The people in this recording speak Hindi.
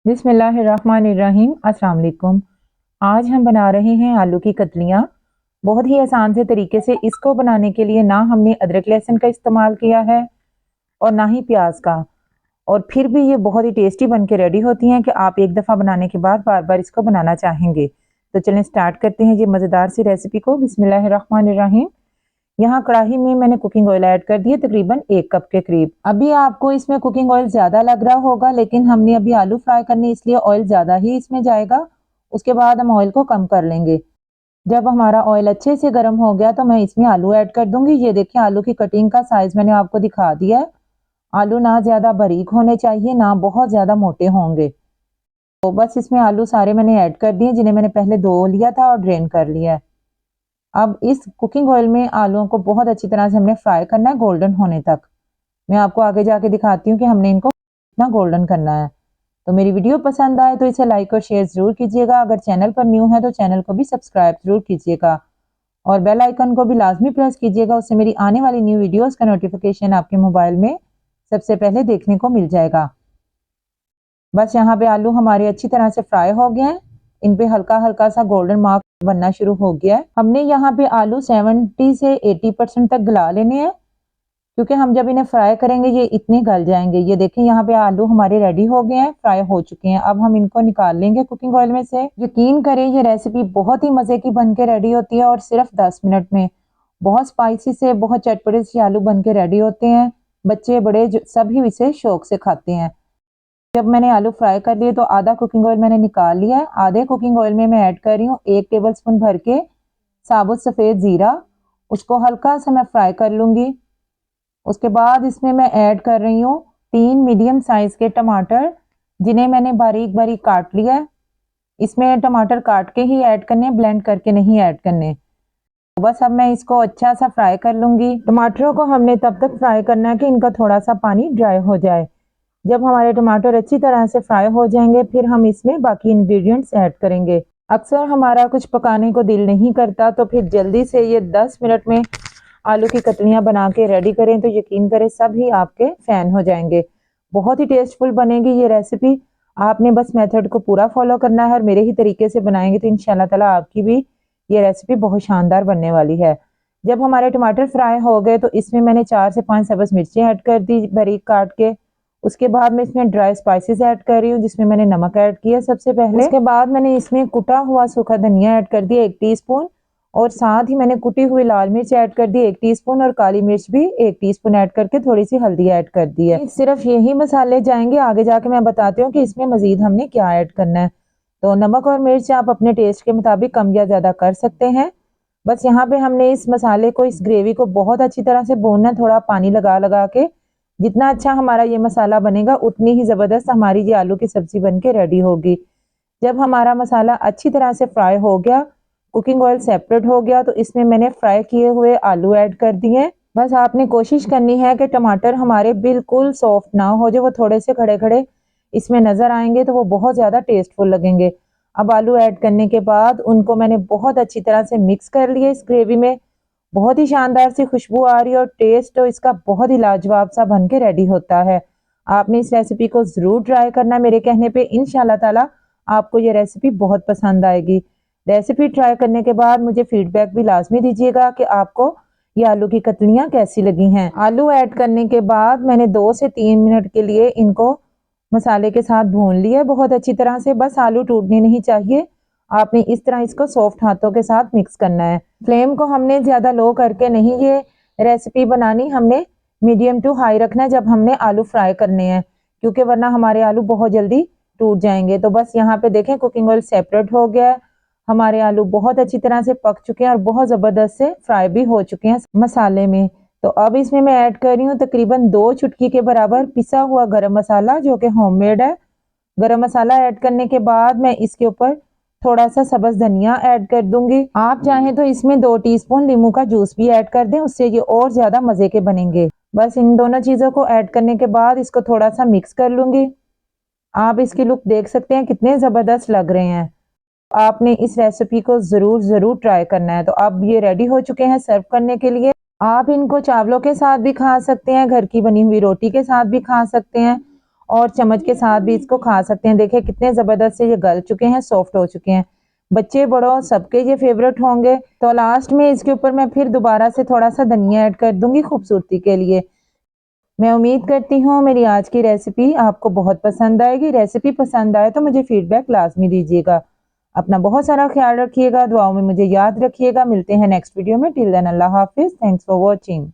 बिस्मिल्लाहिर्रहमानिर्रहीम। अस्सलाम वालेकुम। आज हम बना रहे हैं आलू की कतलियाँ। बहुत ही आसान से तरीके से इसको बनाने के लिए ना हमने अदरक लहसुन का इस्तेमाल किया है और ना ही प्याज का, और फिर भी ये बहुत ही टेस्टी बन के रेडी होती हैं कि आप एक दफ़ा बनाने के बाद बार बार इसको बनाना चाहेंगे। तो चलें स्टार्ट करते हैं ये मज़ेदार सी रेसिपी को। बिस्मिल्लाहिर्रहमानिर्रहीम। यहाँ कढ़ाई में मैंने कुकिंग ऑयल ऐड कर दिया, तकरीबन 1 कप के करीब। अभी आपको इसमें कुकिंग ऑयल ज़्यादा लग रहा होगा, लेकिन हमने अभी आलू फ्राई करने इसलिए ऑयल ज़्यादा ही इसमें जाएगा। उसके बाद हम ऑयल को कम कर लेंगे। जब हमारा ऑयल अच्छे से गर्म हो गया तो मैं इसमें आलू ऐड कर दूंगी। ये देखिए आलू की कटिंग का साइज मैंने आपको दिखा दिया है। आलू ना ज़्यादा बारीक होने चाहिए, ना बहुत ज़्यादा मोटे होंगे। तो बस इसमें आलू सारे मैंने ऐड कर दिए, जिन्हें मैंने पहले धो लिया था और ड्रेन कर लिया है। अब इस कुकिंग ऑयल में आलूओं को बहुत अच्छी तरह से हमने फ्राई करना है, गोल्डन होने तक। मैं आपको आगे जाके दिखाती हूँ कि हमने इनको कितना गोल्डन करना है। तो मेरी वीडियो पसंद आए तो इसे लाइक और शेयर जरूर कीजिएगा। अगर चैनल पर न्यू है तो चैनल को भी सब्सक्राइब जरूर कीजिएगा और बेल आइकन को भी लाजमी प्रेस कीजिएगा। उससे मेरी आने वाली न्यू वीडियोस का नोटिफिकेशन आपके मोबाइल में सबसे पहले देखने को मिल जाएगा। बस यहाँ पे आलू हमारे अच्छी तरह से फ्राई हो गए हैं। इन पे हल्का हल्का सा गोल्डन मार्क बनना शुरू हो गया है। हमने यहाँ पे आलू 70 से 80% तक गला लेने हैं, क्योंकि हम जब इन्हें फ्राई करेंगे ये इतने गल जाएंगे। ये देखें यहाँ पे आलू हमारे रेडी हो गए हैं, फ्राई हो चुके हैं। अब हम इनको निकाल लेंगे कुकिंग ऑयल में से। यकीन करें ये रेसिपी बहुत ही मजे की बन के रेडी होती है और सिर्फ 10 मिनट में बहुत स्पाइसी से, बहुत चटपटे से आलू बन के रेडी होते हैं। बच्चे बड़े सभी इसे शौक से खाते हैं। जब मैंने आलू फ्राई कर लिए तो आधा कुकिंग ऑयल मैंने निकाल लिया है। आधे कुकिंग ऑयल में मैं ऐड कर रही हूँ 1 टेबलस्पून भर के साबुत सफ़ेद ज़ीरा। उसको हल्का सा मैं फ्राई कर लूँगी। उसके बाद इसमें मैं ऐड कर रही हूँ 3 मीडियम साइज़ के टमाटर, जिन्हें मैंने बारीक बारीक काट लिया है। इसमें टमाटर काट के ही ऐड करने, ब्लेंड करके नहीं ऐड करने। बस अब मैं इसको अच्छा सा फ्राई कर लूँगी। टमाटरों को हमने तब तक फ्राई करना है कि इनका थोड़ा सा पानी ड्राई हो जाए। जब हमारे टमाटर अच्छी तरह से फ्राई हो जाएंगे फिर हम इसमें बाकी इंग्रेडिएंट्स ऐड करेंगे। अक्सर हमारा कुछ पकाने को दिल नहीं करता, तो फिर जल्दी से ये 10 मिनट में आलू की कतलियाँ बना के रेडी करें तो यकीन करें सभी आपके फैन हो जाएंगे। बहुत ही टेस्टफुल बनेगी ये रेसिपी। आपने बस मेथड को पूरा फॉलो करना है और मेरे ही तरीके से बनाएंगे तो इंशाल्लाह ताला आपकी भी ये रेसिपी बहुत शानदार बनने वाली है। जब हमारे टमाटर फ्राई हो गए तो इसमें मैंने 4 से 5 सब्ज़ मिर्चें ऐड कर दी बारीक काट के। उसके बाद मैं इसमें ड्राई स्पाइसेस ऐड कर रही हूँ, जिसमें मैंने नमक ऐड किया सबसे पहले। उसके बाद मैंने इसमें कुटा हुआ सूखा धनिया ऐड कर दिया 1 टीस्पून, और साथ ही मैंने कुटी हुई लाल मिर्च ऐड कर दी 1 टीस्पून, और काली मिर्च भी 1 टीस्पून ऐड करके थोड़ी सी हल्दी ऐड कर दी है। सिर्फ यही मसाले जाएंगे, आगे जाके मैं बताती हूँ कि इसमें मजीद हमने क्या ऐड करना है। तो नमक और मिर्च आप अपने टेस्ट के मुताबिक कम या ज्यादा कर सकते हैं। बस यहाँ पे हमने इस मसाले को, इस ग्रेवी को बहुत अच्छी तरह से भूनना है, थोड़ा पानी लगा लगा के। जितना अच्छा हमारा ये मसाला बनेगा उतनी ही ज़बरदस्त हमारी ये आलू की सब्ज़ी बन के रेडी होगी। जब हमारा मसाला अच्छी तरह से फ्राई हो गया, कुकिंग ऑयल सेपरेट हो गया, तो इसमें मैंने फ्राई किए हुए आलू ऐड कर दिए। बस आपने कोशिश करनी है कि टमाटर हमारे बिल्कुल सॉफ्ट ना हो जाए, वो थोड़े से खड़े खड़े इसमें नज़र आएंगे तो वो बहुत ज़्यादा टेस्टफुल लगेंगे। अब आलू ऐड करने के बाद उनको मैंने बहुत अच्छी तरह से मिक्स कर लिया इस ग्रेवी में। बहुत ही शानदार सी खुशबू आ रही है और टेस्ट तो इसका बहुत ही लाजवाब सा बन के रेडी होता है। आपने इस रेसिपी को ज़रूर ट्राई करना मेरे कहने पे। इंशाल्लाह ताला आपको ये रेसिपी बहुत पसंद आएगी। रेसिपी ट्राई करने के बाद मुझे फीडबैक भी लाजमी दीजिएगा कि आपको ये आलू की कतलियाँ कैसी लगी हैं। आलू ऐड करने के बाद मैंने 2 से 3 मिनट के लिए इनको मसाले के साथ भून लिया बहुत अच्छी तरह से। बस आलू टूटने नहीं चाहिए, आपने इस तरह इसको सॉफ्ट हाथों के साथ मिक्स करना है। फ्लेम को हमने ज़्यादा लो करके नहीं ये रेसिपी बनानी, हमने मीडियम टू हाई रखना है जब हमने आलू फ्राई करने हैं, क्योंकि वरना हमारे आलू बहुत जल्दी टूट जाएंगे। तो बस यहाँ पे देखें कुकिंग ऑयल सेपरेट हो गया है, हमारे आलू बहुत अच्छी तरह से पक चुके हैं और बहुत ज़बरदस्त से फ्राई भी हो चुके हैं मसाले में। तो अब इसमें मैं ऐड कर रही हूँ तकरीबन 2 चुटकी के बराबर पिसा हुआ गरम मसाला, जो कि होममेड है। गरम मसाला ऐड करने के बाद मैं इसके ऊपर थोड़ा सा सब्ज धनिया ऐड कर दूंगी। आप चाहें तो इसमें 2 टीस्पून नींबू का जूस भी ऐड कर दें, उससे ये और ज्यादा मजे के बनेंगे। बस इन दोनों चीजों को ऐड करने के बाद इसको थोड़ा सा मिक्स कर लूंगी। आप इसकी लुक देख सकते हैं कितने जबरदस्त लग रहे हैं। आपने इस रेसिपी को जरूर जरूर ट्राई करना है। तो अब ये रेडी हो चुके हैं सर्व करने के लिए। आप इनको चावलों के साथ भी खा सकते हैं, घर की बनी हुई रोटी के साथ भी खा सकते हैं, और चम्मच के साथ भी इसको खा सकते हैं। देखिए कितने ज़बरदस्त से ये गल चुके हैं, सॉफ्ट हो चुके हैं। बच्चे बड़ों सबके ये फेवरेट होंगे। तो लास्ट में इसके ऊपर मैं फिर दोबारा से थोड़ा सा धनिया ऐड कर दूंगी खूबसूरती के लिए। मैं उम्मीद करती हूँ मेरी आज की रेसिपी आपको बहुत पसंद आएगी। रेसिपी पसंद आए तो मुझे फीडबैक लाजमी दीजिएगा। अपना बहुत सारा ख्याल रखिएगा, दुआओं में मुझे याद रखिएगा। मिलते हैं नेक्स्ट वीडियो में। टिल देन अल्लाह हाफिज़। Thanks for watching.